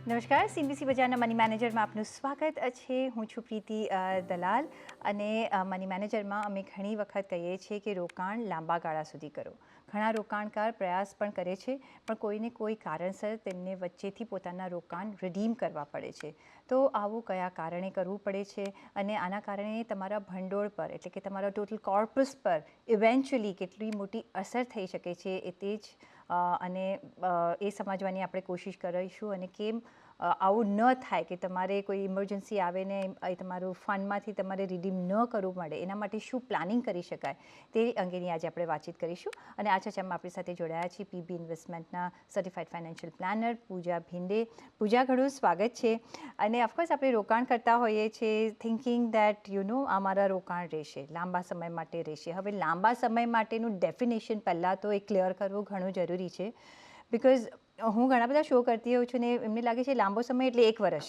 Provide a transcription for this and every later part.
નમસ્કાર, સીનબીસી બજારના મની મેનેજરમાં આપનું સ્વાગત છે. હું છું પ્રીતિ દલાલ અને મની મેનેજરમાં અમે ઘણી વખત કહીએ છીએ કે રોકાણ લાંબા ગાળા સુધી કરો. ઘણા રોકાણકાર પ્રયાસ પણ કરે છે, પણ કોઈને કોઈ કારણસર તેમને વચ્ચેથી પોતાના રોકાણ રિડીમ કરવા પડે છે. તો આવું કયા કારણે કરવું પડે છે અને આના કારણે તમારા ભંડોળ પર એટલે કે તમારા ટોટલ કોર્પસ પર ઇવેન્ચ્યુઅલી કેટલી મોટી અસર થઈ શકે છે તે જ અને એ સમજવાની આપણે કોશિશ કરીશું અને કેમ આવું ન થાય કે તમારે કોઈ ઇમરજન્સી આવે ને એ તમારું ફંડમાંથી તમારે રિડીમ ન કરવું મળે, એના માટે શું પ્લાનિંગ કરી શકાય તે અંગેની આજે આપણે વાતચીત કરીશું. અને આ ચર્ચામાં આપણી સાથે જોડાયા છીએ પીબી ઇન્વેસ્ટમેન્ટના સર્ટિફાઈડ ફાઇનાન્શિયલ પ્લાનર પૂજા ભિંડે. પૂજા, ઘણું સ્વાગત છે. અને ઓફકોર્સ આપણે રોકાણ કરતા હોઈએ છીએ થિંકિંગ દેટ આ મારા રોકાણ રહેશે, લાંબા સમય માટે રહેશે. હવે લાંબા સમય માટેનું ડેફિનેશન પહેલાં તો એ ક્લિયર કરવું ઘણું જરૂરી છે. બિકોઝ હું ઘણા બધા શો કરતી હોઉં છું ને એમને લાગે છે લાંબો સમય એટલે 1 વર્ષ.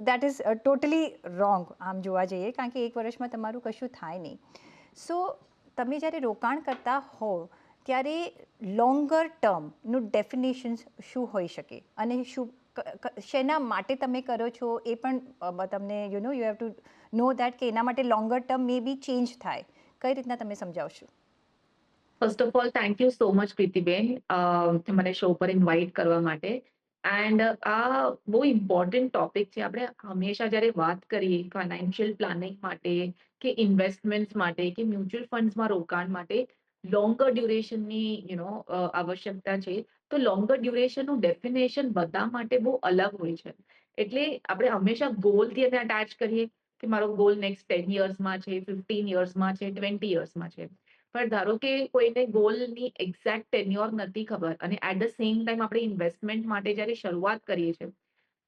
દેટ ઇઝ ટોટલી રોંગ આમ જોવા જઈએ, કારણ કે 1 વર્ષમાં તમારું કશું થાય નહીં. સો તમે જ્યારે રોકાણ કરતા હો ત્યારે લોંગર ટર્મનું ડેફિનેશન શું હોઈ શકે અને શેના માટે તમે કરો છો એ પણ તમને you have to know that કે એના માટે longer term may be change થાય. કઈ રીતના તમે સમજાવશો? First of all, thank you so much Pritiben, મને શો પર ઇન્વાઇટ કરવા માટે. એન્ડ આ બહુ ઇમ્પોર્ટન્ટ ટોપિક છે. આપણે હંમેશા જ્યારે વાત કરીએ ફાઇનાન્શિયલ પ્લાનિંગ માટે કે ઇન્વેસ્ટમેન્ટ માટે કે મ્યુચ્યુઅલ ફંડ્સમાં રોકાણ માટે લોંગર ડ્યુરેશનની આવશ્યકતા છે. તો લોંગર ડ્યુરેશનનું ડેફિનેશન બધા માટે બહુ અલગ હોય છે. એટલે આપણે હંમેશા ગોલથી એને અટેચ કરીએ કે મારો ગોલ નેક્સ્ટ 10 યર્સમાં છે, 15 યર્સમાં છે, 20 યર્સમાં છે. પણ ધારો કે કોઈને ગોલની એક્ઝેક્ટ ટેન્યોર નથી ખબર અને એટ ધ સેમ ટાઈમ આપણે ઇન્વેસ્ટમેન્ટ માટે જ્યારે શરૂઆત કરીએ છીએ,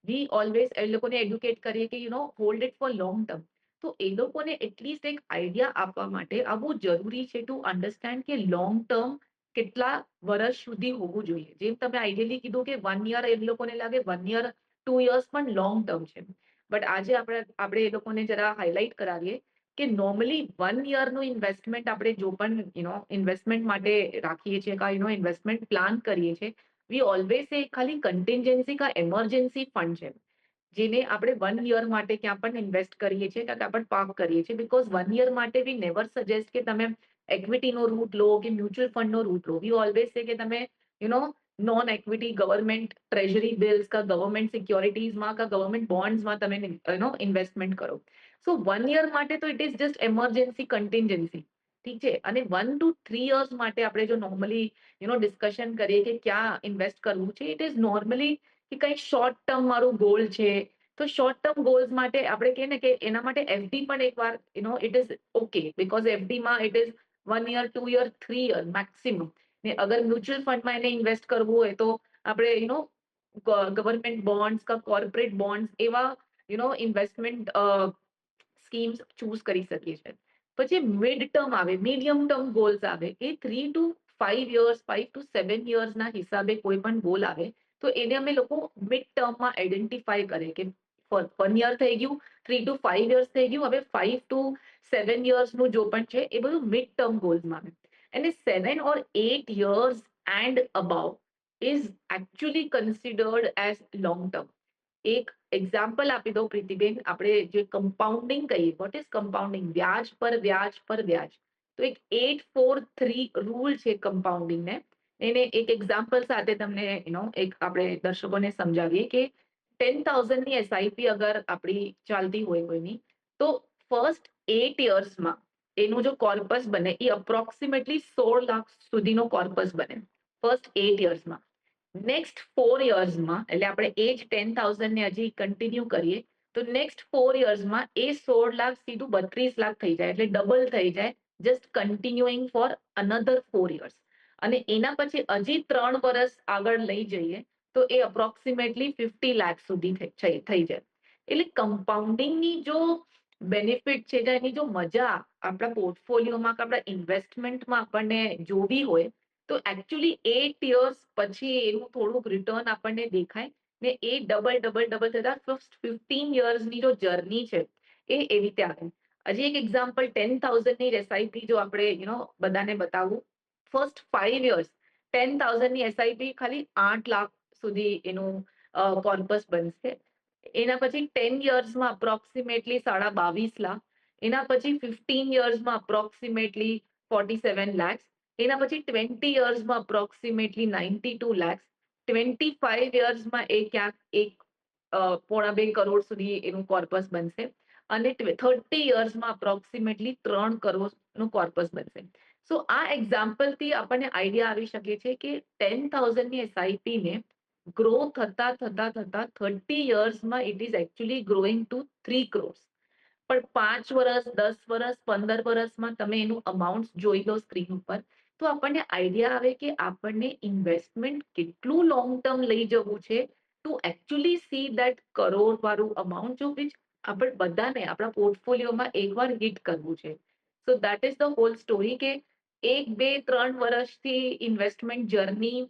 વી ઓલવેઝ એ લોકોને એડ્યુકેટ કરીએ કે hold it four long term. તો એ લોકોને એટલીસ્ટ એક આઈડિયા આપવા માટે આ બહુ જરૂરી છે ટુ અન્ડરસ્ટેન્ડ કે લોંગ ટર્મ કેટલા વર્ષ સુધી હોવું જોઈએ. જેમ તમે આઈડિયલી કીધું કે 1 યર એ લોકોને લાગે, 1 યર 2 યર્સ પણ લોંગ ટર્મ છે. બટ આજે આપણે એ લોકોને જરા હાઇલાઇટ કરાવીએ કે નોર્મલી 1 યરનું ઇન્વેસ્ટમેન્ટ આપણે જો પણ ઇન્વેસ્ટમેન્ટ માટે રાખીએ છીએ કા ઇન્વેસ્ટમેન્ટ પ્લાન કરીએ છીએ, વી ઓલવેઝ એ ખાલી કન્ટિન્જન્સી કા એમરજન્સી ફંડ છે, જેને આપણે 1 યર માટે ક્યાં પણ ઇન્વેસ્ટ કરીએ છીએ ક્યાં પણ પાર્ક કરીએ છીએ. બીકોઝ 1 યર માટે વી નેવર સજેસ્ટ કે તમે એક્વિટીનો રૂટ લો કે મ્યુચ્યુઅલ ફંડનો રૂટ લો. વી ઓલવેઝ સે કે તમે non equity government treasury bills કા ગવર્મેન્ટ સિક્યોરિટીઝમાં કા ગવર્મેન્ટ બોન્ડ્સમાં તમે ઇન્વેસ્ટમેન્ટ કરો. સો 1 યર માટે તો it is just emergency contingency. ઠીક છે. અને 1 to 3 યર્સ માટે આપણે જો નોર્મલી ડિસ્કશન કરીએ કે ક્યાં ઇન્વેસ્ટ કરવું છે, ઇટ ઇઝ નોર્મલી કે કંઈ શોર્ટ ટર્મ મારું ગોલ છે. તો શોર્ટ ટર્મ ગોલ્સ માટે આપણે કહીએ ને કે એના માટે એફડી પણ એકવાર ઇટ ઇઝ ઓકે, બીકોઝ એફડીમાં it is 1 year, 2 year, 3 year maximum. ને અગર મ્યુચ્યુઅલ ફંડમાં એને ઇન્વેસ્ટ કરવું હોય તો આપણે ગવર્મેન્ટ બોન્ડ્સ કા કોર્પોરેટ બોન્ડ્સ એવા ઇન્વેસ્ટમેન્ટ સ્કીમ્સ ચૂઝ કરી શકીએ છીએ. પછી મિડ ટર્મ આવે, મીડિયમ ટર્મ ગોલ્સ આવે, એ 3 to 5 યર્સ, 5 to 7 યર્સના હિસાબે કોઈ પણ ગોલ આવે તો એને અમે લોકો મિડ ટર્મમાં આઈડેન્ટિફાય કરે કે 1 યર થઈ ગયું, 3 to 5 યર્સ થઈ ગયું, હવે 5 to 7 યર્સનું જો પણ છે એ બધું મિડ ટર્મ ગોલ્સમાં આવે. અને 7 or 8 years and above is actually considered as long term. એક એક્ઝામ્પલ આપી દઉં પ્રીતિબેન, આપણે જે કમ્પાઉન્ડિંગ કહીએ, વોટ ઇઝ કમ્પાઉન્ડિંગ? વ્યાજ પર વ્યાજ પર વ્યાજ. તો એક 843 રૂલ છે કમ્પાઉન્ડિંગને. એને એક એક્ઝામ્પલ સાથે તમને એક આપણે દર્શકોને સમજાવીએ કે 10,000ની એસઆઈપી અગર આપણી ચાલતી હોય કોઈની, તો ફર્સ્ટ 8 યર્સમાં એનું જો કોર્પસ બને એ અપ્રોક્સિમેટલી 16 લાખ સુધીનો કોર્પસ બને ફર્સ્ટ 8 યર્સમાં. નેક્સ્ટ 4 યર્સમાં, એટલે આપણે એજ 10,000 ને હજી કન્ટિન્યુ કરીએ તો નેક્સ્ટ 4 યર્સમાં એ 16 લાખ સીધું 32 લાખ થઈ જાય, એટલે ડબલ થઈ જાય, just continuing for another 4 years. અને એના પછી હજી 3 વર્ષ આગળ લઈ જઈએ તો એ અપ્રોક્સિમેટલી 50 લાખ સુધી થઈ જાય. એટલે કમ્પાઉન્ડિંગની જો બેનિફિટ છે, એની જો મજા આપણા પોર્ટફોલિયોમાં કે આપણા ઇન્વેસ્ટમેન્ટમાં આપણને જોવી હોય તો એકચ્યુઅલી 8 યર્સ પછી એનું થોડુંક રિટર્ન આપણને દેખાય ને એ ડબલ ડબલ ડબલ થતા ફર્સ્ટ 15 યર્સની જો જર્ની છે એ એવી રીતે આવે. હજી એક એક્ઝામ્પલ 10,000ની એસઆઈપી જો આપણે બધાને બતાવું, ફર્સ્ટ 5 યર્સ 10,000ની એસઆઈપી ખાલી 8 લાખ સુધી એનું કોર્પસ બનશે. એના પછી 10 યર્સમાં અપ્રોક્સિમેટલી 22.5 લાખ. એના પછી 15 યર્સમાં અપ્રોક્સિમેટલી 47 lakhs. એના પછી 20 યર્સમાં અપ્રોક્સિમેટલી 92 lakhs. 25 યર્સમાં એ ક્યાંક 1.25 કરોડ સુધી એનું કોર્પસ બનશે. અને 30 યર્સમાં અપ્રોક્સિમેટલી 3 કરોડનું કોર્પસ બનશે. સો આ એક્ઝામ્પલથી આપણને આઈડિયા આવી શકે છે કે 10,000ની એસઆઈપી ને ગ્રો થતા 30 યર્સમાં it is actually growing to 3 crores. પણ 5 વર્ષ, 10 વર્ષ, 15 વર્ષમાં તમે એનું અમાઉન્ટ જોઈ લો સ્ક્રીન ઉપર, તો આપણને આઈડિયા આવે કે આપણને ઇન્વેસ્ટમેન્ટ કેટલું લોંગ ટર્મ લઈ જવું છે to actually see that crore વાળું અમાઉન્ટ જો વિચ આપણે બધાને આપણા પોર્ટફોલિયોમાં એકવાર હિટ કરવું છે. So that is the whole story કે 1, 2, 3 વર્ષથી ઇન્વેસ્ટમેન્ટ જર્ની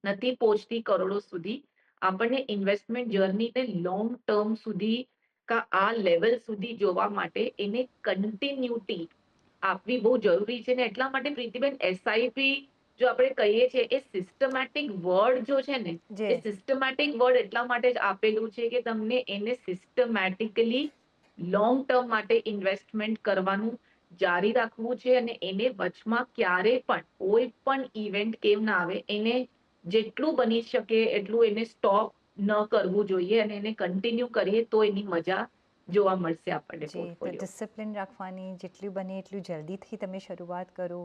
નથી પહોંચતી કરોડો સુધી. આપણને ઇન્વેસ્ટમેન્ટ જર્નીને લોંગ ટર્મ સુધી આ લેવલ સુધી જોવા માટે એને કન્ટિન્યુટી આપવી બહુ જરૂરી છે. ને એટલા માટે પ્રીતિબેન એસઆઈપી જો આપણે કહીએ છીએ એ સિસ્ટમેટિક વર્ડ જો છે ને, જે એ સિસ્ટમેટિક વર્ડ એટલા માટે જ આપેલું છે કે તમને એને સિસ્ટમેટિકલી લોંગ ટર્મ માટે ઇન્વેસ્ટમેન્ટ કરવાનું જારી રાખવું છે. અને એને વચમાં ક્યારે પણ કોઈ પણ ઇવેન્ટ કેમ ના આવે, એને જેટલું બની શકે એટલું એને સ્ટોપ ન કરવું જોઈએ અને એને કન્ટિન્યુ કરીએ તો એની મજા જોવા મળશે આપણને જે તો પોર્ટફોલિયો. ડિસિપ્લિન રાખવાની, જેટલું બને એટલું જલ્દીથી તમે શરૂઆત કરો,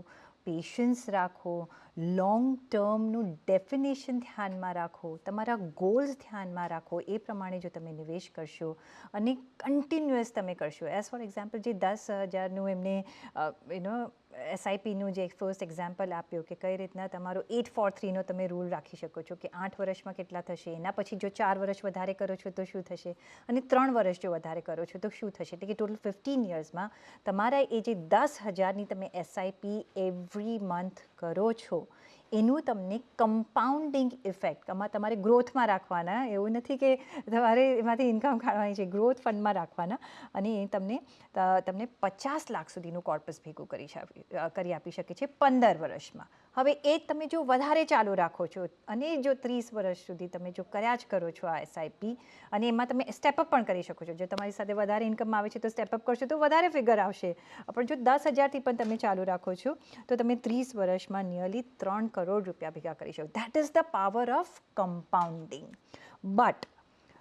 પેશન્સ રાખો, લોંગ ટર્મનું ડેફિનેશન ધ્યાનમાં રાખો, તમારા ગોલ્સ ધ્યાનમાં રાખો, એ પ્રમાણે જો તમે નિવેશ કરશો અને કન્ટિન્યુઅસ તમે કરશો. એઝ ફોર એક્ઝામ્પલ જે 10,000નું એમને યુનો એસઆઈપીનું જે ફર્સ્ટ એક્ઝામ્પલ આપ્યું કે કઈ રીતના તમારો 8-4-3નો તમે રૂલ રાખી શકો છો કે 8 વર્ષમાં કેટલા થશે, એના પછી જો 4 વર્ષ વધારે કરો છો તો શું થશે, અને 3 વર્ષ જો વધારે કરો છો તો શું થશે. એટલે કે ટોટલ 15 યર્સમાં તમારા એ જે 10,000ની તમે એસઆઈપી એવરી મંથ કરો છો એનું તમને કમ્પાઉન્ડિંગ ઇફેક્ટ તમારે ગ્રોથમાં રાખવાના, એવું નથી કે તમારે એમાંથી ઇન્કમ કાઢવાની છે, ગ્રોથ ફંડમાં રાખવાના, અને એ તમને 50 લાખ સુધીનું કોર્પસ ભેગું કરી આપી શકે છે 15 વર્ષમાં. હવે એ તમે જો વધારે ચાલુ રાખો છો અને જો 30 વર્ષ સુધી તમે જો કર્યા જ કરો છો આ એસઆઈપી, અને એમાં તમે સ્ટેપઅપ પણ કરી શકો છો. જો તમારી સાથે વધારે ઇન્કમ આવે છે તો સ્ટેપઅપ કરશો તો વધારે ફિગર આવશે. પણ જો 10,000થી પણ તમે ચાલુ રાખો છો તો તમે 30 વર્ષમાં નિયરલી 3 કરોડ રૂપિયા ભેગા કરી શકો. That is the power of compounding. But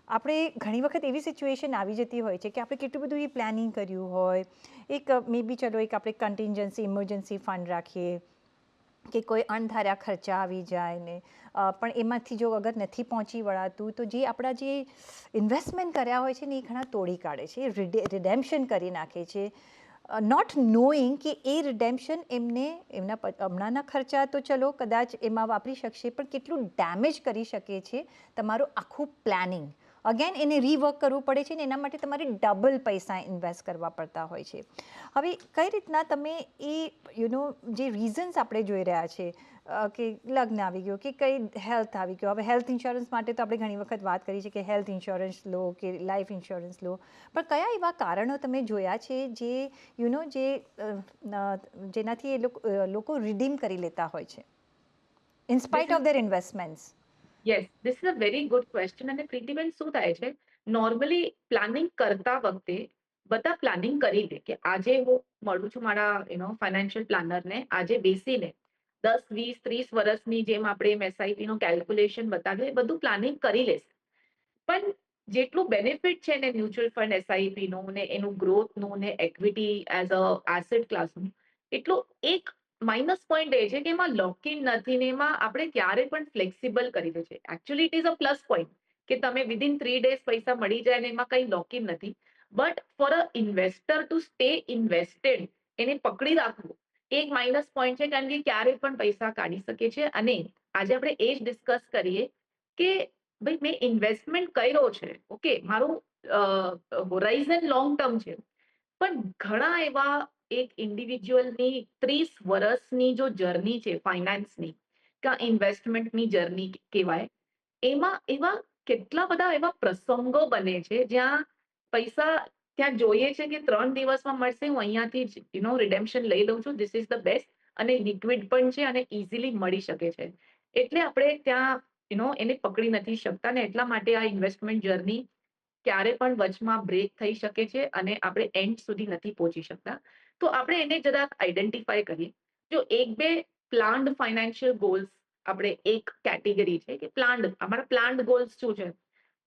આપણે ઘણી વખત એવી સિચ્યુએશન આવી જતી હોય છે કે આપણે કેટલું બધું એ પ્લાનિંગ કર્યું હોય, એક મે બી ચલો એક આપણે કન્ટિન્જન્સી ઇમરજન્સી ફંડ રાખીએ કે કોઈ અણધાર્યા ખર્ચા આવી જાય ને, પણ એમાંથી જો અગર નથી પહોંચી વળાતું તો જે આપણા જે ઇન્વેસ્ટમેન્ટ કર્યા હોય છે ને એ ઘણા તોડી કાઢે છે, રિડેમ્પશન કરી નાખે છે, નોટ નોઈંગ કે એ રિડેમ્પશન એમના હમણાંના ખર્ચા તો ચલો કદાચ એમાં વાપરી શકશે, પણ કેટલું ડેમેજ કરી શકે છે તમારું આખું પ્લાનિંગ. અગેન એને રીવર્ક કરવું પડે છે ને એના માટે તમારે ડબલ પૈસા ઇન્વેસ્ટ કરવા પડતા હોય છે. હવે કઈ રીતના તમે એ જે રીઝન્સ આપણે જોઈ રહ્યા છે કે લગ્ન આવી ગયો કે કઈ હેલ્થ આવી ગયો, હવે હેલ્થ ઇન્સ્યોરન્સ માટે તો આપણે ઘણી વખત વાત કરી છે કે હેલ્થ ઇન્સ્યોરન્સ લો કે લાઈફ ઇન્સ્યોરન્સ લો, પણ કયા એવા કારણો તમે જોયા છે જે જેનાથી એ લોકો રિડીમ કરી લેતા હોય છે in This spite is of their investments? Yes, this is a very good question. અને પ્રીતિબેન શું થાય છે, નોર્મલી પ્લાનિંગ કરતા વખતે બધા પ્લાનિંગ કરી દે કે આજે હું મળું છું મારા ફાઇનાન્શિયલ પ્લાનરને, આજે બેસીને 10, 20, 30 વર્ષની જેમ આપણે એસઆઈપી નું કેલ્ક્યુલેશન બતાવ્યું એ બધું પ્લાનિંગ કરી લેશે. પણ જેટલું બેનિફિટ છે ને મ્યુચ્યુઅલ ફંડ એસઆઈપી નું ને એનું ગ્રોથ નું ને ઇક્વિટી એઝ અ એસેટ ક્લાસનું, એટલું એક માઇનસ પોઈન્ટ એ છે કે એમાં લોક ઇન નથી ને એમાં આપણે ક્યારે પણ ફ્લેક્સિબલ કરી દે છે. Actually it is a plus point કે તમે વિધિન 3 days પૈસા મળી જાય ને એમાં કઈ લોક ઇન નથી. But for a investor to stay invested એને પકડી રાખવું એક માઇનસ પોઈન્ટ છે, કારણ કે ક્યારે પણ પૈસા કાઢી શકે છે. અને આજે આપણે એ જ ડિસ્કસ કરીએ કે ભાઈ મેં ઇન્વેસ્ટમેન્ટ કર્યો છે, ઓકે, મારું હોરાઇઝન લોંગ ટર્મ છે, પણ ઘણા એવા એક ઇન્ડિવિજ્યુઅલની 30 વર્ષની જો જર્ની છે ફાઇનાન્સની કે ઇન્વેસ્ટમેન્ટની જર્ની કહેવાય, એમાં એવા કેટલા બધા એવા પ્રસંગો બને છે જ્યાં પૈસા ત્યાં જોઈએ છે કે 3 દિવસમાં મળશે, હું અહીંયાથી જ રિડેમ્પશન લઈ લઉં છું, ધીસ ઇઝ ધ બેસ્ટ, અને લિક્વિડ પણ છે અને ઇઝીલી મળી શકે છે. એટલે આપણે ત્યાં એને પકડી નથી શકતા ને એટલા માટે આ ઇન્વેસ્ટમેન્ટ જર્ની ક્યારે પણ વચમાં બ્રેક થઈ શકે છે અને આપણે એન્ડ સુધી નથી પહોંચી શકતા. તો આપણે એને જરાક આઈડેન્ટિફાય કરીએ. જો 1-2 પ્લાન્ડ ફાઇનાન્શિયલ ગોલ્સ આપણે એક કેટેગરી છે કે અમારા પ્લાન્ડ ગોલ્સ શું છે?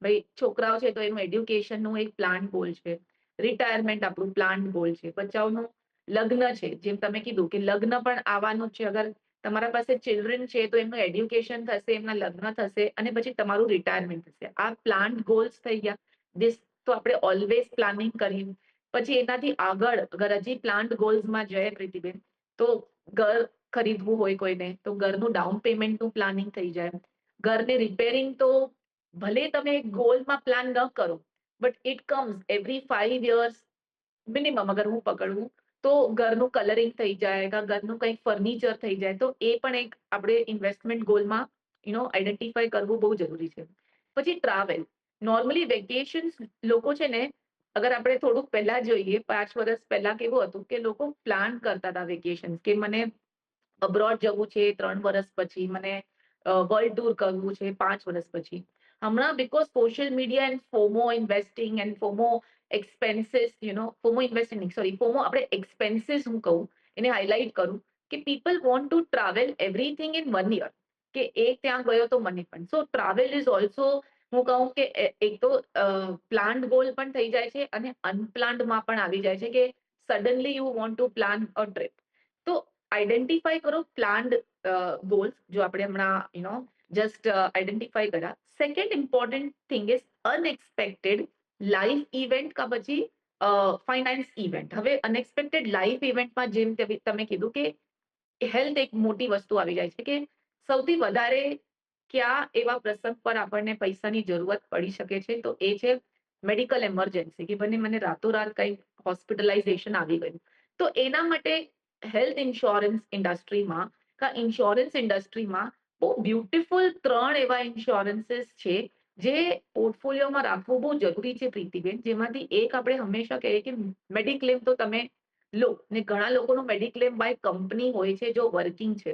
ભાઈ છોકરાઓ છે તો એનું એડ્યુકેશનનું એક પ્લાન્ડ ગોલ છે. રિટાયરમેન્ટ આપણું પ્લાન્ડ ગોલ છે. બચ્ચાઓનું લગ્ન છે. જેમ તમે કીધું કે લગ્ન પણ આવવાનું જ છે. અગર તમારા પાસે ચિલ્ડ્રન છે તો એમનું એડ્યુકેશન થશે, એમના લગ્ન થશે અને પછી તમારું રિટાયરમેન્ટ થશે. આ પ્લાન્ડ ગોલ્સ થઈ ગયા. ધીસ તો આપણે ઓલવેઝ પ્લાનિંગ કરીએ. પછી એનાથી આગળ અગર હજી પ્લાન્ડ ગોલ્સમાં જઈએ પ્રીતિબેન, તો ઘર ખરીદવું હોય કોઈને, તો ઘરનું ડાઉન પેમેન્ટનું પ્લાનિંગ થઈ જાય. ઘરને રિપેરિંગ તો ભલે તમે ગોલમાં પ્લાન ન કરો, but it comes every 5 years minimum અગર હું પકડું, તો ઘરનું કલરિંગ થઈ જાય, કાં ઘરનું કંઈક ફર્નિચર થઈ જાય, તો એ પણ એક આપણે ઇન્વેસ્ટમેન્ટ ગોલમાં આઈડેન્ટિફાય કરવું બહુ જરૂરી છે. પછી ટ્રાવેલ. નોર્મલી વેકેશન્સ લોકો છે ને, અગર આપણે થોડુંક પહેલા જોઈએ, 5 વર્ષ પહેલા કેવું હતું કે લોકો પ્લાન કરતા હતા વેકેશન્સ કે મને અબ્રોડ જવું છે 3 વર્ષ પછી, મને વર્લ્ડ ટૂર કરવું છે 5 વર્ષ પછી. હમણાં because social media and FOMO investing and FOMO expenses FOMO investing નહીં, સોરી, ફોમો આપણે એક્સપેન્સીસ હું કહું, એને હાઇલાઇટ કરું કે people want to travel everything in 1 year, કે એક ત્યાં ગયો તો મને પણ. સો ટ્રાવેલ ઇઝ ઓલ્સો, હું કહું કે એક તો પ્લાન્ડ ગોલ પણ થઈ જાય છે અને અનપ્લાન્ડમાં પણ આવી જાય છે કે suddenly you want to plan a trip. તો આઈડેન્ટિફાય કરો પ્લાન્ડ ગોલ્સ, જો આપણે હમણાં જસ્ટ આઈડેન્ટિફાય કર્યા. Second important thing is unexpected life event કા પછી ફાઇનાન્સ ઇવેન્ટ. હવે અનએક્સપેક્ટેડ લાઈફ ઇવેન્ટમાં જેમ તમે કીધું કે હેલ્થ એક મોટી વસ્તુ આવી જાય છે કે સૌથી વધારે કયા એવા પ્રસંગ પર આપણને પૈસાની જરૂરત પડી શકે છે, તો એ છે મેડિકલ એમરજન્સી, કે મને રાતોરાત કંઈક હોસ્પિટલાઇઝેશન આવી ગયું. તો એના માટે હેલ્થ ઇન્સ્યોરન્સ ઇન્ડસ્ટ્રીમાં ઇન્સ્યોરન્સ ઇન્ડસ્ટ્રીમાં બહુ બ્યુટીફુલ 3 એવા ઇન્સ્યોરન્સીસ છે જે પોર્ટફોલિયોમાં રાખવું બહુ જરૂરી છે પ્રીતિબેન. જેમાંથી એક આપણે હંમેશા કહીએ કે મેડિક્લેમ તો તમે લો, ને ઘણા લોકોનું મેડિક્લેમ બાય કંપની હોય છે જો વર્કિંગ છે.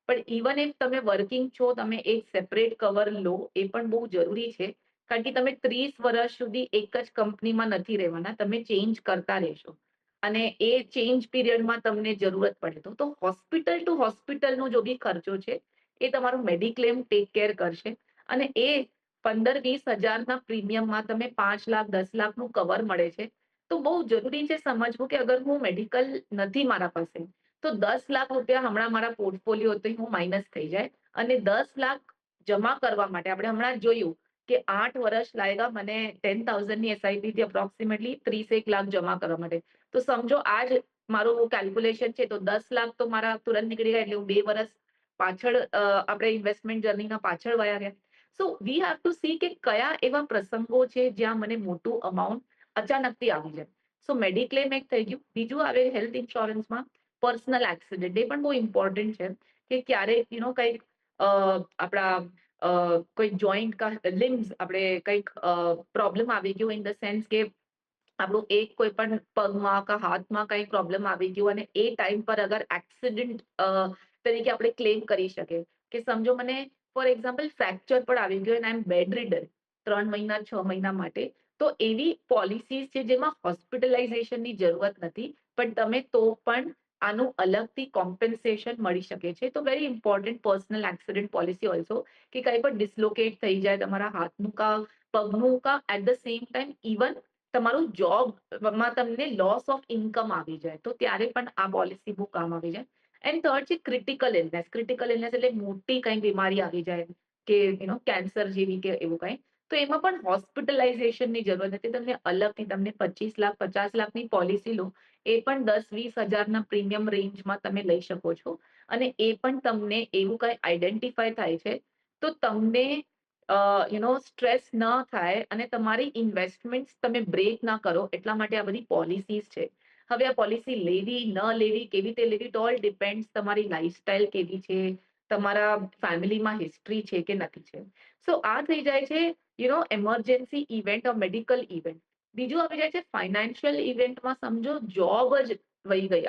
પણ ઇવન ઇફ તમે વર્કિંગ છો, તમે એક સેપરેટ કવર લો, એ પણ બહુ જરૂરી છે. કારણ કે તમે 30 વર્ષ સુધી એક જ કંપનીમાં નથી રહેવાના, તમે ચેન્જ કરતા રહેશો. અને એ ચેન્જ પીરિયડમાં તમને જરૂરત પડે તો હોસ્પિટલ ટુ હોસ્પિટલનો જો બી ખર્ચો છે, એ તમારું મેડિક્લેમ ટેક કેર કરશે. અને એ 15-20 હજારના પ્રીમિયમમાં તમે 5 લાખ 10 લાખનું કવર મળે છે. તો બહુ જરૂરી છે સમજવું કે અગર હું મેડિકલ નથી મારા પાસે, તો 10 લાખ રૂપિયા હમણાં મારા પોર્ટફોલિયોથી હું માઇનસ થઈ જાય. અને 10 લાખ જમા કરવા માટે આપણે હમણાં જ જોયું કે 8 વર્ષ લાગ્યા મને 10,000ની એસઆઈપીથી અપ્રોક્સિમેટલી 30 લાખ જમા કરવા માટે. તો સમજો આજ મારું કેલ્ક્યુલેશન છે, તો 10 લાખ તો મારા તુરંત નીકળી ગયા, એટલે હું 2 વર્ષ પાછળ આપણે ઇન્વેસ્ટમેન્ટ જર્નીના પાછળ વયા ગયા. સો વી હેવ ટુ સી કે કયા એવા પ્રસંગો છે જ્યાં મને મોટું અમાઉન્ટ અચાનકથી આવી જાય. સો મેડિક્લેમ એક થઈ ગયું. બીજું આવે હેલ્થ ઇન્સ્યોરન્સમાં પર્સનલ એક્સિડન્ટ. એ પણ બહુ ઇમ્પોર્ટન્ટ છે કે ક્યારેક કંઈક કોઈ જોઈન્ટ કા લિમ્સ આપણે કંઈક પ્રોબ્લેમ આવી ગયો, ઇન ધ સેન્સ કે આપણું એક કોઈ પણ પગમાં કા હાથમાં કંઈ પ્રોબ્લેમ આવી ગયું અને એ ટાઈમ પર અગર એક્સિડન્ટ તરીકે આપણે ક્લેમ કરી શકીએ. કે સમજો મને ફોર એક્ઝામ્પલ ફ્રેક્ચર પણ આવી ગયો અને આઈ એમ બેડ રીડર 3 મહિના 6 મહિના માટે, તો એવી પોલિસીઝ છે જેમાં હોસ્પિટલાઇઝેશનની જરૂરત નથી, પણ તમે તો પણ આનું અલગથી કોમ્પેન્સેશન મળી શકે છે. તો very important personal accident policy also, કે કંઈ પણ ડિસ્લોકેટ થઈ જાય તમારા હાથનું કા પગનું કા at the same time even તમારું જોબમાં તમને લોસ ઓફ ઇન્કમ આવી જાય, તો ત્યારે પણ આ પોલિસી બહુ કામ આવી જાય. એન્ડ થર્ડ છે ક્રિટિકલ ઇલનેસ. ક્રિટિકલ ઇલનેસ એટલે મોટી કંઈ બીમારી આવી જાય કે કેન્સર જેવી કે એવું કંઈ, તો એમાં પણ હોસ્પિટલાઇઝેશનની જરૂરત નથી. તમને અલગથી તમને 25 લાખ 50 લાખની પોલિસી લો, એ પણ 10-20 હજારના પ્રીમિયમ રેન્જમાં તમે લઈ શકો છો. અને એ પણ તમને એવું કંઈ આઈડેન્ટિફાય થાય છે, તો તમને સ્ટ્રેસ ન થાય અને તમારી ઇન્વેસ્ટમેન્ટ તમે બ્રેક ના કરો, એટલા માટે આ બધી પોલિસીઝ છે. હવે આ પોલિસી લેવી ન લેવી, કેવી રીતે લેવી, ઇટ ઓલ ડિપેન્ડ્સ તમારી લાઈફસ્ટાઈલ કેવી છે, તમારા ફેમિલીમાં હિસ્ટ્રી છે કે નથી છે. સો આ થઈ જાય છે એમરજન્સી ઇવેન્ટ ઓર મેડિકલ ઇવેન્ટ. બીજું આવી જાય છે ફાઇનાન્શિયલ ઇવેન્ટમાં. સમજો જોબ જ વહી ગઈ.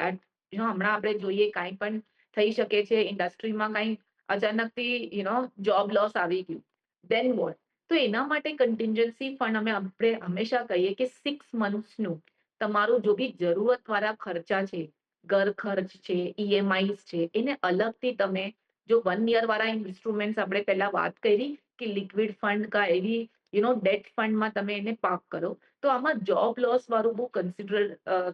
હમણાં આપણે જોઈએ કાંઈ પણ થઈ શકે છે ઇન્ડસ્ટ્રીમાં, કાંઈ અચાનકથી જોબ લોસ આવી ગયું, ધેન વોટ? તો એના માટે કન્ટિન્જન્સી ફંડ આપણે હંમેશા કહીએ કે 6 મંથ્સનું તમારું જો બી જરૂરતવાળા ખર્ચા છે, ઘર ખર્ચ છે, ઈએમઆઈસ છે, એને અલગથી તમે જો 1 યર વાળા ઇન્સ્ટ્રુમેન્ટ્સ આપણે પહેલા વાત કરી કે લિક્વિડ ફંડ કા એવી ડેટ ફંડમાં તમે એને પાર્ક કરો. તો આમાં જોબ લોસ વાળું બહુ કન્સિડર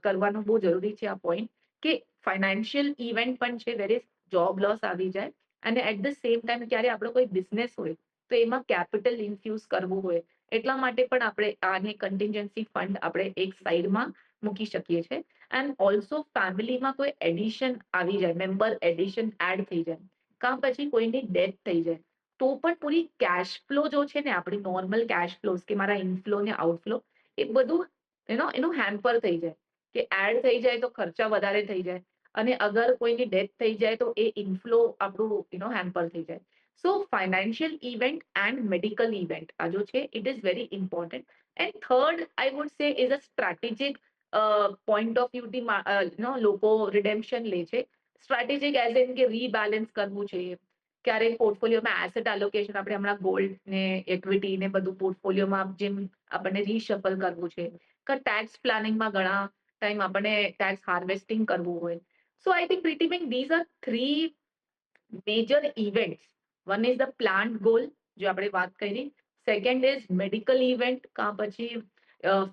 કરવાનું બહુ જરૂરી છે આ પોઈન્ટ કે ફાઇનાન્શિયલ ઇવેન્ટ પણ છે વેર ઇઝ જોબ લોસ આવી જાય અને એટ ધ સેમ ટાઈમ ક્યારે આપણો કોઈ બિઝનેસ હોય તો એમાં કેપિટલ ઇન્ફ્યુઝ કરવું હોય એટલા માટે પણ આપણે આને કન્ટિન્જન્સી ફંડ આપણે એક સાઈડમાં મૂકી શકીએ છીએ. એન્ડ ઓલ્સો ફેમિલીમાં કોઈ એડિશન આવી જાય, મેમ્બર એડિશન એડ થઈ જાય, કાં પછી કોઈની ડેથ થઈ જાય, તો પણ પૂરી કેશ ફ્લો જો છે ને આપણી નોર્મલ કેશ ફ્લોઝ કે મારા ઇનફ્લો ને આઉટફ્લો એ બધું એનું હેમ્પર થઈ જાય કે એડ થઈ જાય તો ખર્ચા વધારે થઈ જાય અને અગર કોઈની ડેથ થઈ જાય તો એ ઇનફ્લો આપણું હેમ્પર થઈ જાય. So financial event and medical event આ જો છે it is very important. And third I would say is a strategic point of વ્યૂથી લોકો રિડેમ્પશન લે છે. સ્ટ્રેટેજિક એઝ ઇન કે રીબેલેન્સ કરવું છે, ક્યારેક પોર્ટફોલિયોમાં એસેટ એલોકેશન આપણે હમણાં ગોલ્ડ ને ઇક્વિટી ને બધું પોર્ટફોલિયોમાં જેમ આપણને રીશફલ કરવું છે, કે ટેક્સ પ્લાનિંગમાં ઘણા ટાઈમ આપણને ટેક્સ હાર્વેસ્ટિંગ કરવું હોય. સો આઈ થિંક પ્રીતિ બેન these are 3 major events. One is the plant goal જે આપણે વાત કરી, સેકન્ડ ઇઝ મેડિકલ ઇવેન્ટ કાં પછી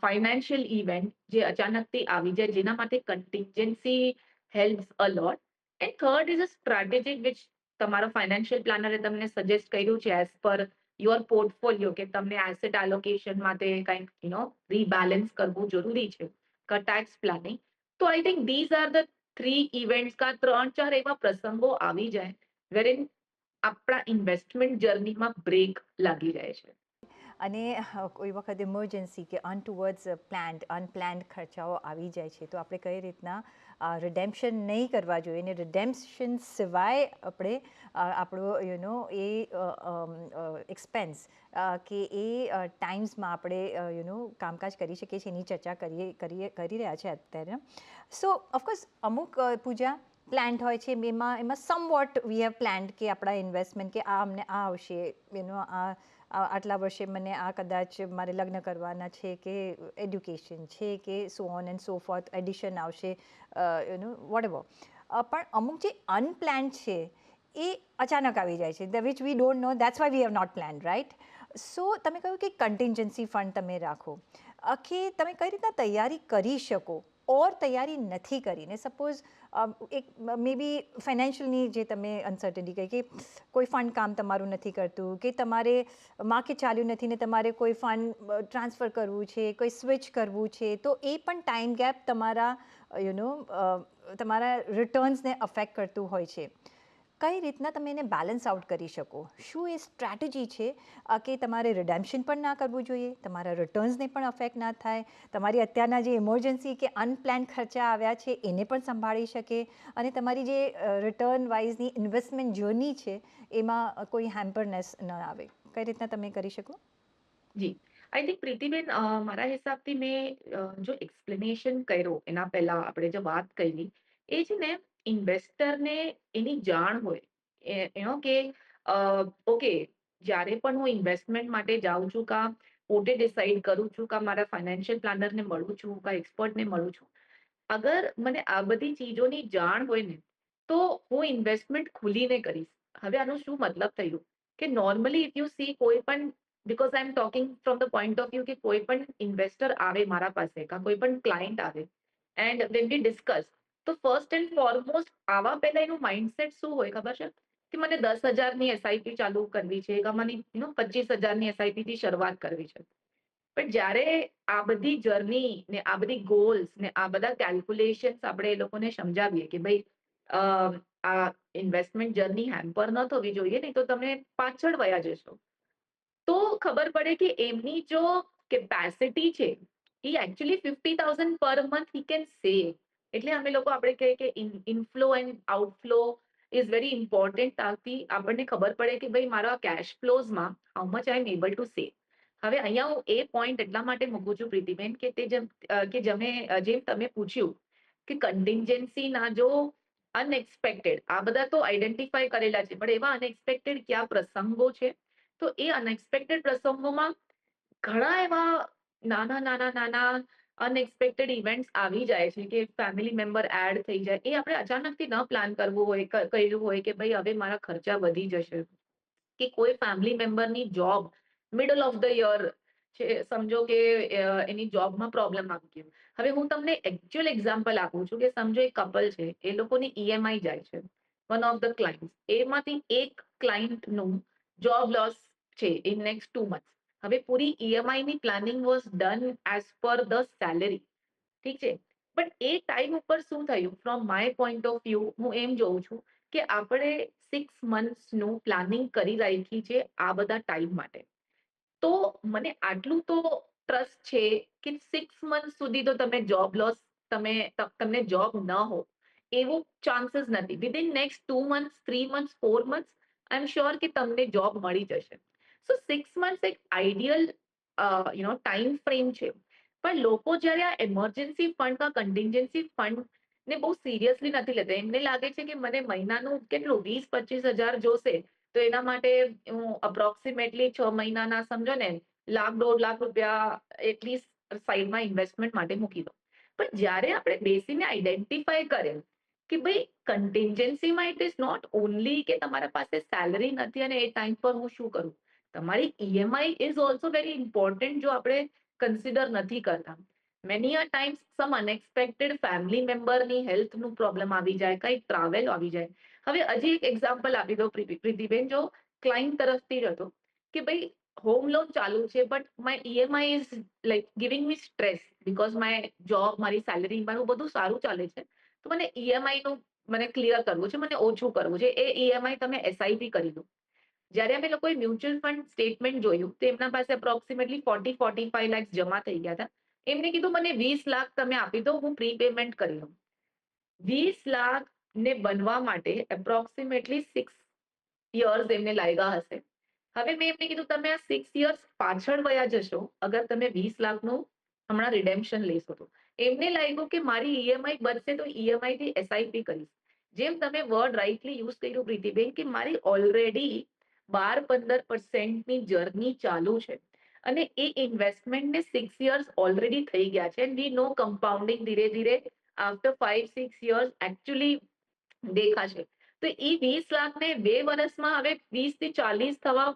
ફાઇનાન્શિયલ ઇવેન્ટ જે અચાનકથી આવી જાય જેના માટે contingency helps a lot. And third is a strategic which તમારો ફાઇનાન્શિયલ પ્લાનરે તમને સજેસ્ટ કર્યું છે એઝ પર યોર પોર્ટફોલિયો કે તમને એસેટ એલોકેશન માટે કંઈક રીબેલેન્સ કરવું જરૂરી છે, ટેક્સ પ્લાનિંગ. તો I think these are the 3 events કા 3-4 એવા પ્રસંગો આવી જાય વેર આપણા ઇન્વેસ્ટમેન્ટ જર્નીમાં બ્રેક લાગી જાય છે. અને કોઈ વખત ઇમરજન્સી કે અનટુવર્ડ્સ અનપ્લાન્ડ ખર્ચાઓ આવી જાય છે તો આપણે કઈ રીતના રિડેમ્પશન નહીં કરવા જોઈએ અને રિડેમ્પશન સિવાય આપણે આપણો એ એક્સપેન્સ કે એ ટાઈમ્સમાં આપણે કામકાજ કરી શકીએ છીએ એની ચર્ચા કરી રહ્યા છે અત્યારે. સો ઓફકોર્સ અમુક પૂજા પ્લાન્ટ હોય છે એમાં સમ વોટ વી હેવ પ્લાન્ડ કે આપણા ઇન્વેસ્ટમેન્ટ કે આ અમને આ આવશે આટલા વર્ષે મને આ કદાચ મારે લગ્ન કરવાના છે કે એડ્યુકેશન છે કે so on and so fourth addition આવશે વોટ એવર. પણ અમુક જે અનપ્લાન્ડ છે એ અચાનક આવી જાય છે which we don't know that's why we have not plan right. So તમે કહ્યું કે કન્ટિન્જન્સી ફંડ તમે રાખો કે તમે કઈ રીતના તૈયારી કરી શકો ઓર તૈયારી નથી કરીને સપોઝ એક મે બી ફાઇનાન્શિયલની જે તમે અનસર્ટનિટી કહી કે કોઈ ફંડ કામ તમારું નથી કરતું કે તમારે માર્કેટ ચાલ્યું નથી ને તમારે કોઈ ફંડ ટ્રાન્સફર કરવું છે, કોઈ સ્વિચ કરવું છે, તો એ પણ ટાઈમ ગેપ તમારા રિટર્ન્સને અફેક્ટ કરતું હોય છે. કઈ રીતના તમે એને બેલેન્સ આઉટ કરી શકો? શું એ સ્ટ્રેટેજી છે કે તમારે રિડેમ્પશન પણ ના કરવું જોઈએ, તમારા રિટર્ન્સને પણ અફેક્ટ ના થાય, તમારી અત્યારના જે ઇમરજન્સી કે અનપ્લાન ખર્ચા આવ્યા છે એને પણ સંભાળી શકે અને તમારી જે રિટર્ન વાઇઝની ઇન્વેસ્ટમેન્ટ જર્ની છે એમાં કોઈ હેમ્પરનેસ ન આવે? કઈ રીતના તમે કરી શકો? જી, આઈ થિંક પ્રીતિબેન મારા હિસાબથી મેં જો એક્સપ્લેનેશન કર્યો એના પહેલા આપણે જે વાત કરી એ છે ને ઇન્વેસ્ટરને એની જાણ હોય કે ઓકે જ્યારે પણ હું ઇન્વેસ્ટમેન્ટ માટે જાઉં છું કા પોતે ડિસાઈડ કરું છું કા મારા ફાઇનાન્શિયલ પ્લાનરને મળું છું કા એક્સપર્ટને મળું છું, અગર મને આ બધી ચીજોની જાણ હોય ને તો હું ઇન્વેસ્ટમેન્ટ ખુલીને કરીશ. હવે આનું શું મતલબ થયું કે નોર્મલી ઇફ યુ સી કોઈ પણ because I am talking from the point of view કે કોઈ પણ ઇન્વેસ્ટર આવે મારા પાસે કા કોઈ પણ ક્લાયન્ટ આવે એન્ડ વેન વી ડિસ્કસ તો ફર્સ્ટ એન્ડ ફોરમોસ્ટ આવા પહેલા એનું માઇન્ડસેટ શું હોય ખબર છે કે મને 10,000ની એસઆઈપી ચાલુ કરવી છે કે મને 25,000ની એસઆઈપી થી શરૂઆત કરવી છે. પણ જ્યારે આ બધી જર્ની ને આ બધી ગોલ્સ ને આ બધા કેલ્ક્યુલેશન્સ આપણે એ લોકોને સમજાવીએ કે ભાઈ આ ઇન્વેસ્ટમેન્ટ જર્ની હેમ્પર ન થવી જોઈએ નહીં તો તમે પાછળ વયા જશો. તો ખબર પડે કે એમની જો કેપેસિટી છે એ actually 50,000 per month he can સેવ. એટલે અમે લોકો આપણે કહીએ કે inflow and outflow is very important તાકી આપણને ખબર પડે કે ભાઈ મારા કેશ ફ્લોઝમાં how much I am able to save. હવે અહીંયા હું એ પોઈન્ટ એટલા માટે મૂકું છું પ્રીતિબેન કે જેમ તમે પૂછ્યું કે કન્ટિન્જન્સીના જો અનએક્સપેક્ટેડ આ બધા તો આઈડેન્ટિફાય કરેલા છે, પણ એવા અનએક્સપેક્ટેડ કયા પ્રસંગો છે, તો એ અનએક્સપેક્ટેડ પ્રસંગોમાં ઘણા એવા નાના અનએક્સપેક્ટેડ ઇવેન્ટ્સ આવી જાય છે કે ફેમિલી મેમ્બર એડ થઈ જાય. એ આપણે અચાનકથી ન પ્લાન કરવું હોય, કર્યું હોય કે ભાઈ હવે મારા ખર્ચા વધી જશે, કે કોઈ ફેમિલી મેમ્બરની job middle of the year છે, સમજો કે એની જોબમાં પ્રોબ્લેમ આવી ગયો. હવે હું તમને એકચ્યુઅલ એક્ઝામ્પલ આપું છું કે સમજો એક કપલ છે, એ લોકોની ઈએમઆઈ જાય છે, વન ઓફ ધ ક્લાયન્ટ એમાંથી એક ક્લાયન્ટનું જોબ લોસ છે ઇન નેક્સ્ટ 2 મંથ્સ. હવે પૂરી ઈએમઆઈ ની planning was done as per the salary, ઠીક છે. બટ એ ટાઈમ ઉપર શું થયું, from my point of view હું એમ જોઉં છું કે આપણે 6 મંથ્સનું પ્લાનિંગ કરી રાખી છે આ બધા ટાઈમ માટે. તો મને આટલું તો ટ્રસ્ટ છે કે 6 મંથ સુધી તો તમે જોબ લોસ, તમને જોબ ન હો એવું ચાન્સીસ નથી. Within next 2 months, 3 months, 4 months I am sure કે તમને જોબ મળી જશે. સો 6 મંથ્સ એક આઈડિયલ ટાઈમ ફ્રેમ છે. પણ લોકો જ્યારે આ એમરજન્સી ફંડ કા કન્ટિન્જન્સી ફંડ ને બહુ સિરિયસલી નથી લેતા. એમને લાગે છે કે મને મહિનાનું કેટલું 20-25 હજાર જોશે, તો એના માટે હું અપ્રોક્સિમેટલી 6 મહિનાના સમજો ને 1,00,000-1,50,000 એટલીસ્ટ સાઈડમાં ઇન્વેસ્ટમેન્ટ માટે મૂકી દો. પણ જ્યારે આપણે બેસીને આઈડેન્ટિફાય કરે કે ભાઈ કન્ટિન્જન્સીમાં ઇટ ઇઝ નોટ ઓનલી કે તમારા પાસે સેલરી નથી અને એ ટાઈમ પર હું શું કરું, તમારી EMI is also very important જો આપણે કન્સિડર નથી કરતા. મેની અ ટાઈમ્સ સમ અનએક્સપેક્ટેડ ફેમિલી મેમ્બરની હેલ્થનું પ્રોબ્લેમ આવી જાય, કંઈક ટ્રાવેલ આવી જાય. હવે હજી એક એક્ઝામ્પલ આપી દો પ્રીતિબેન, જો ક્લાયન્ટ તરફથી જ હતો કે ભાઈ હોમ લોન ચાલુ છે but my EMI is like giving me stress because my job, મારી સેલરી, મારું બધું સારું ચાલે છે, તો મને ઈએમઆઈ નું મને ક્લિયર કરવું છે, મને ઓછું કરવું છે. એ ઈએમઆઈ તમે એસઆઈપી કરી દો. જ્યારે અમે લોકોએ મ્યુચ્યુઅલ ફંડ સ્ટેટમેન્ટ જોયું તો એમના પાસે અપ્રોક્સિમેટલી 40-45 લાખ જમા થઈ ગયા હતા. એમને કીધું મને 20 લાખ તમે આપી દો, હું પ્રી પેમેન્ટ કરી લઉં. 20 લાખ ને બનવા માટે એપ્રોક્સિમેટલી 6 યર્સ એમને લાગ્યા હશે. હવે મેં એમને કીધું તમે આ 6 યર્સ પાછળ વયા જશો અગર તમે 20 લાખનું હમણાં રિડેમ્પશન લેશો તો. એમને લાગ્યું કે મારી ઈએમઆઈ બચશે તો ઈએમઆઈ થી એસઆઈપી કરીશ. જેમ તમે વર્ડ રાઇટલી યુઝ કર્યું પ્રીતિબેન કે મારી ઓલરેડી 12-15% જર્ની ચાલુ છે અને એ ઇન્વેસ્ટમેન્ટને 6 યર્સ ઓલરેડી થઈ ગયા છે. વી નો કમ્પાઉન્ડિંગ ધીરે ધીરે આફ્ટર 5-6 યર્સ એકચ્યુઅલી દેખાશે. તો એ 20 લાખને 2 વર્ષમાં હવે 20 થી 40 થવા,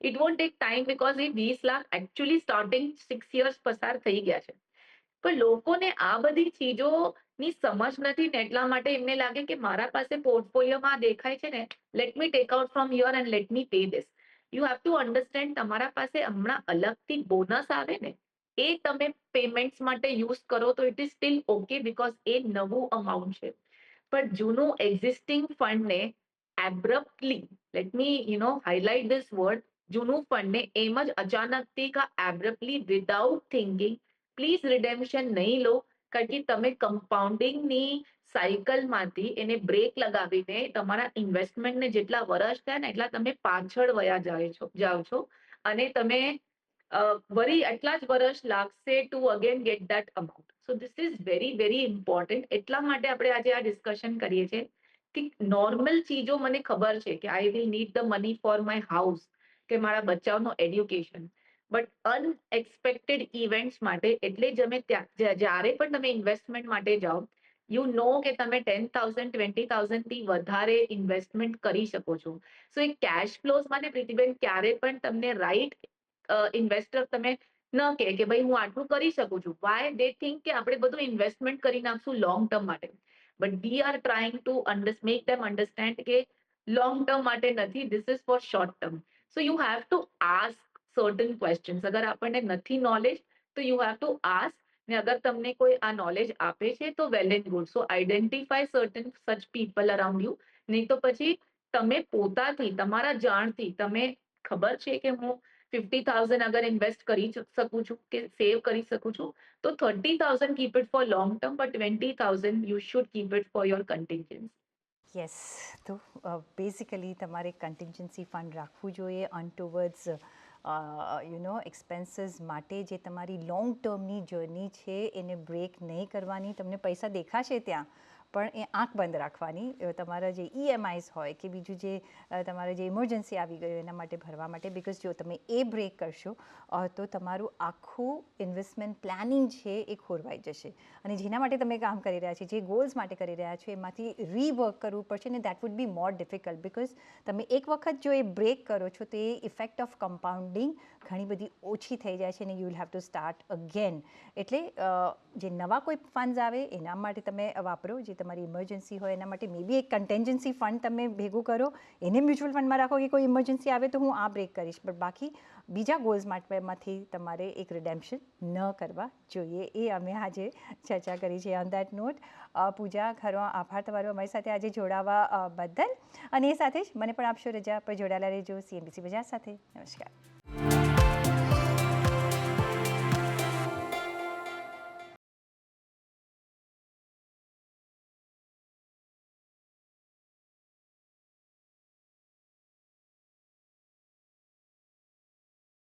it won't take time because એ 20 લાખ એકચ્યુઅલી સ્ટાર્ટિંગ 6 યર્સ પસાર થઈ ગયા છે. પણ લોકોને આ બધી ચીજોની સમજ નથી ને એટલા માટે એમને લાગે કે મારા પાસે પોર્ટફોલિયોમાં દેખાય છે ને, let me take out from here and let me pay this. You have to understand તમારા પાસે હમણાં અલગથી બોનસ આવે ને એ તમે પેમેન્ટ્સ માટે યુઝ કરો તો it is still okay because એ નવું અમાઉન્ટ છે. પણ જૂનું એક્ઝિસ્ટિંગ ફંડને abruptly, let me highlight this word, જૂનું ફંડને એમ જ અચાનકથી કા abruptly without thinking please redemption નહીં લો. કારણ કે તમે કમ્પાઉન્ડિંગની સાયકલમાંથી એને બ્રેક લગાવીને તમારા ઇન્વેસ્ટમેન્ટને જેટલા વર્ષ થયા ને એટલા તમે પાછળ વયા જાઓ છો અને તમે વરી એટલા જ વર્ષ લાગશે to again get that amount. So this is very very important. એટલા માટે આપણે આજે આ ડિસ્કશન કરીએ છીએ કે નોર્મલ ચીજો મને ખબર છે કે I will need the money for my house, કે મારા બચ્ચાઓનો એડ્યુકેશન, બટ અનએક્સપેક્ટેડ ઇવેન્ટ્સ માટે એટલે જ અમે જ્યારે પણ તમે ઇન્વેસ્ટમેન્ટ માટે જાઓ યુ નો કે તમે 10,000 20,000 થી વધારે ઇન્વેસ્ટમેન્ટ કરી શકો છો. સો એ કેશ ફ્લોઝ માટે પ્રીતિબેન ક્યારે પણ તમને રાઈટ ઇન્વેસ્ટર તમે ન કે ભાઈ હું આટલું કરી શકું છું. વાય દે થિંક કે આપણે બધું ઇન્વેસ્ટમેન્ટ કરી નાખશું લોંગ ટર્મ માટે. But we are trying to make them understand કે લોંગ ટર્મ માટે નથી, this is four short term. So you have to ask certain questions. અગર આપણને નથી નોલેજ તો યુ હેવ ટુ આસ્ક, ને અગર તમને કોઈ આ નોલેજ આપે છે તો well and good. So identify certain such people around you. નહીં તો પછી તમે પોતાથી તમારા જાણથી તમે ખબર છે કે હું 50,000 અગર ઇન્વેસ્ટ કરી શકું છું કે સેવ કરી શકું છું તો 30,000 keep it four long term, but 20,000 you should keep it for your contingency. Yes, તો બેઝિકલી તમારે કન્ટિન્જન્સી ફંડ રાખવું જોઈએ અનટુવર્ડ્સ એક્સપેન્સીસ માટે, જે તમારી લોંગ ટર્મની જર્ની છે એને બ્રેક નહીં કરવાની. તમને પૈસા દેખાશે ત્યાં પણ એ આંખ બંધ રાખવાની. તમારા જે EMIs હોય કે બીજું જે તમારે જે ઇમરજન્સી આવી ગયું એના માટે ભરવા માટે, બિકોઝ જો તમે એ બ્રેક કરશો તો તમારું આખું ઇન્વેસ્ટમેન્ટ પ્લાનિંગ છે એ ખોરવાઈ જશે. અને જેના માટે તમે કામ કરી રહ્યા છો, જે ગોલ્સ માટે કરી રહ્યા છો, એમાંથી રીવર્ક કરવું પડશે ને that would be more difficult, because તમે એક વખત જો એ બ્રેક કરો છો તો એ ઇફેક્ટ ઓફ કમ્પાઉન્ડિંગ ઘણી બધી ઓછી થઈ જાય છે અને you will have to start again. એટલે જે નવા કોઈ ફંડ્સ આવે એના માટે તમે વાપરો, જે તમારી ઇમરજન્સી હોય એના માટે મે બી એક કન્ટેન્જન્સી ફંડ તમે ભેગું કરો, એને મ્યુચ્યુઅલ ફંડમાં રાખો કે કોઈ ઇમરજન્સી આવે તો હું આ બ્રેક કરીશ, પણ બાકી બીજા ગોલ્સ માટેમાંથી તમારે એક રિડેમ્પશન ન કરવા જોઈએ. એ અમે આજે ચર્ચા કરી છે. ઓન દેટ નોટ, પૂજા, ઘણો આભાર તમારો અમારી સાથે આજે જોડાવા બદલ. અને એ સાથે જ મને પણ આપશો રજા પર જોડાયેલા રહેજો CNBC બજાર સાથે. નમસ્કાર.